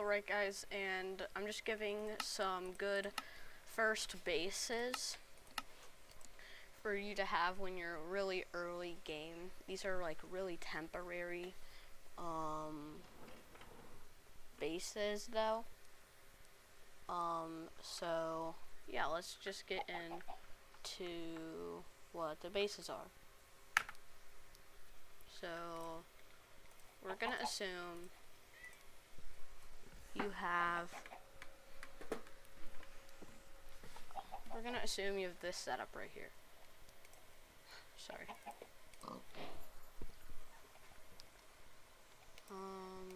Alright guys, and I'm just giving some good first bases for you to have when you're really early game. These are like really temporary bases though. So yeah, let's just get into what the bases are. So we're gonna assume you have this setup right here. Sorry.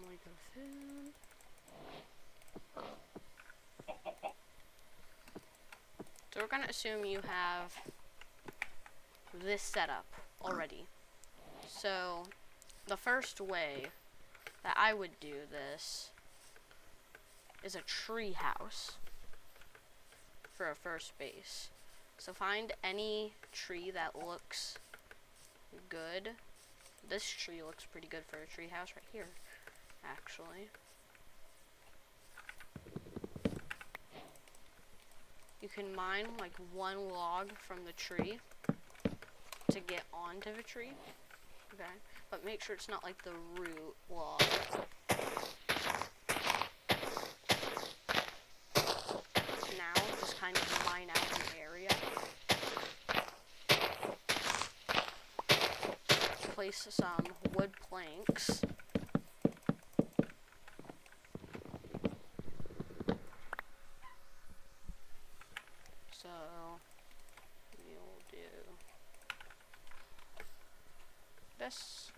Like a food. So we're gonna assume you have this setup already. So the first way that I would do this is a tree house for a first base. So find any tree that looks good. This tree looks pretty good for a tree house right here, actually. You can mine like one log from the tree to get onto the tree, okay? But make sure it's not like the root log. Now, just kind of mine out an area. Place some wood planks. So, we'll do this.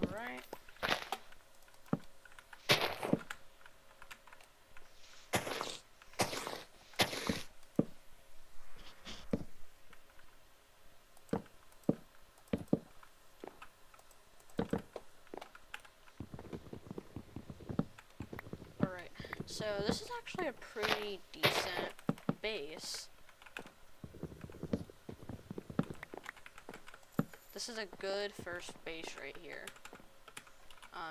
Alright. Alright, so this is actually a pretty decent base. This is a good first base right here.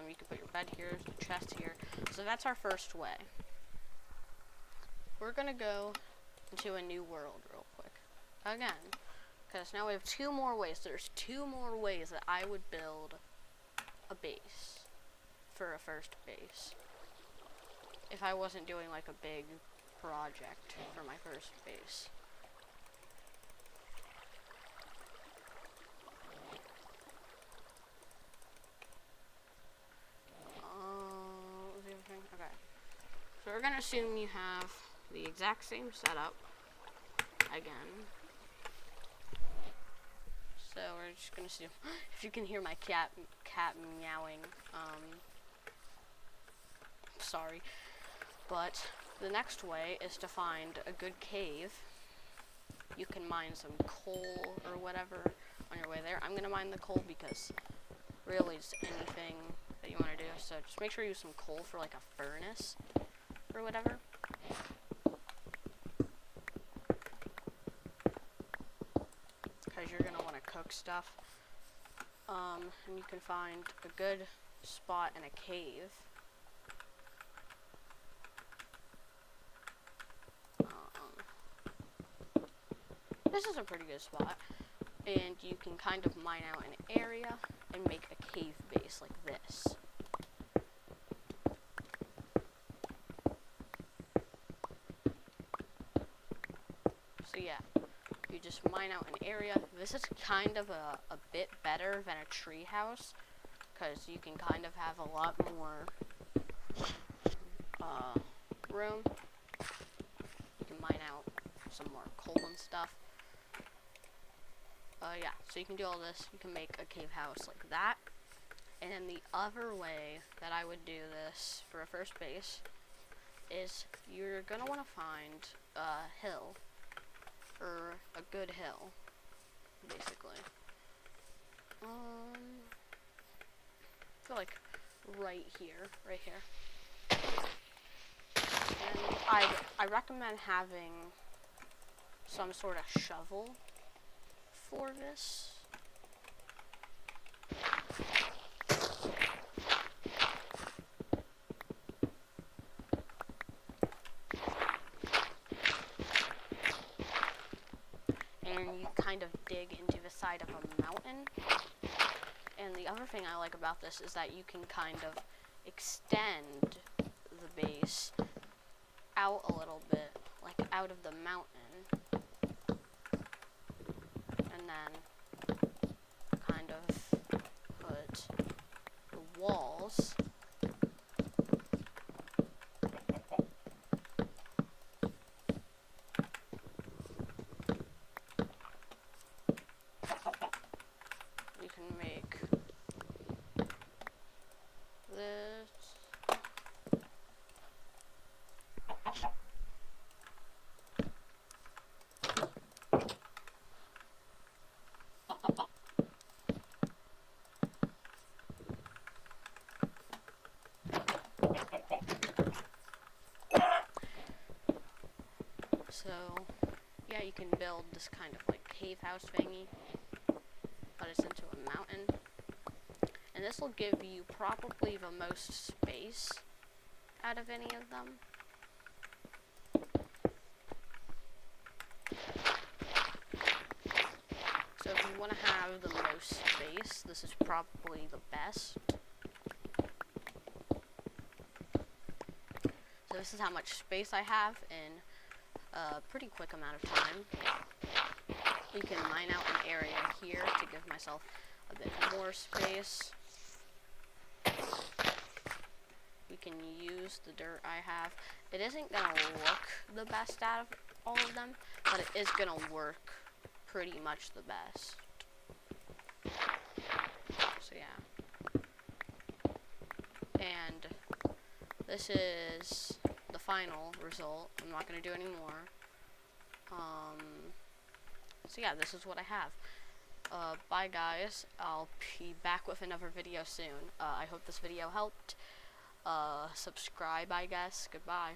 You can put your bed here, the chest here. So that's our first way. We're gonna go into a new world real quick. Again, because now we have two more ways. There's two more ways that I would build a base for a first base. If I wasn't doing like a big project for my first base. Okay. So we're gonna assume you have the exact same setup again. So we're just gonna assume if you can hear my cat meowing, sorry. But the next way is to find a good cave. You can mine some coal or whatever on your way there. I'm gonna mine the coal because really it's anything that you want to do. So just make sure you use some coal for like a furnace or whatever. Because you're gonna want to cook stuff. And you can find a good spot in a cave. This is a pretty good spot. And you can kind of mine out an area and make a cave base like this. So yeah, you just mine out an area. This is kind of a bit better than a tree house, because you can kind of have a lot more room. You can mine out some more coal and stuff. Yeah, so you can do all this. You can make a cave house like that. And then the other way that I would do this for a first base is you're gonna want to find a hill, or a good hill, basically. I feel like right here. And I recommend having some sort of shovel for this. And you kind of dig into the side of a mountain. And the other thing I like about this is that you can kind of extend the base out a little bit, like out of the mountain, and then kind of put the walls you can make this. So, yeah, you can build this kind of like cave house thingy, but it's into a mountain. And this will give you probably the most space out of any of them. So if you want to have the most space, this is probably the best. So this is how much space I have in a pretty quick amount of time. You can mine out an area here to give myself a bit more space. You can use the dirt I have. It isn't going to look the best out of all of them, but it is going to work pretty much the best. So yeah. And this is the final result. I'm not going to do any more. So yeah, this is what I have. Bye guys. I'll be back with another video soon. I hope this video helped. Subscribe, I guess. Goodbye.